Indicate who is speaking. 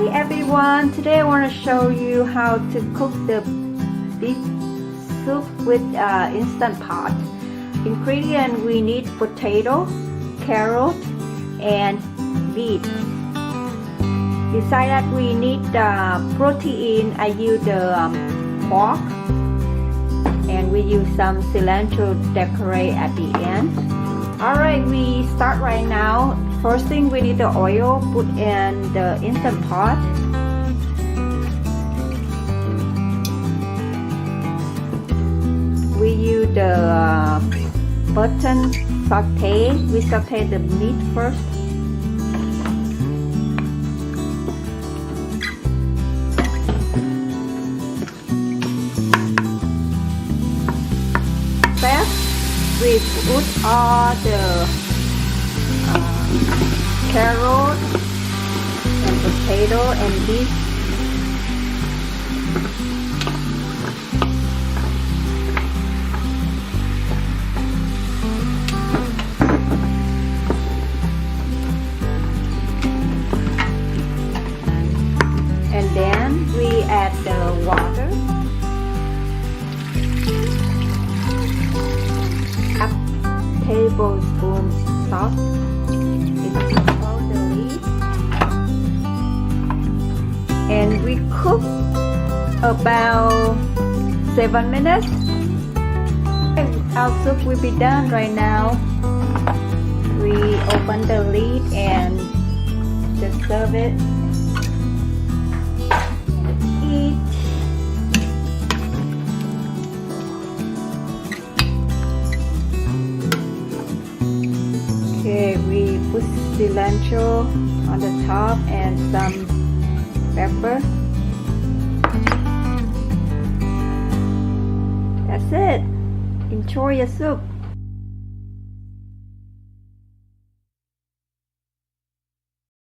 Speaker 1: Hi everyone, today I want to show you how to cook the beet soup with instant pot. Ingredient: we need potato, carrot, and beet. Besides that, we need protein. I use the pork, and we use some cilantro to decorate at the end. Alright, we start right now. First thing, we need the oil, put in the instant pot. We use the button saute. We saute the meat first. First, we put all the carrot and potato and beet. And then we add the water. A tablespoon salt. And we cook about 7 minutes. Our soup will be done right now. We open the lid and just serve it. Eat. Okay, we put cilantro on the top and some pepper. That's it. Enjoy your soup.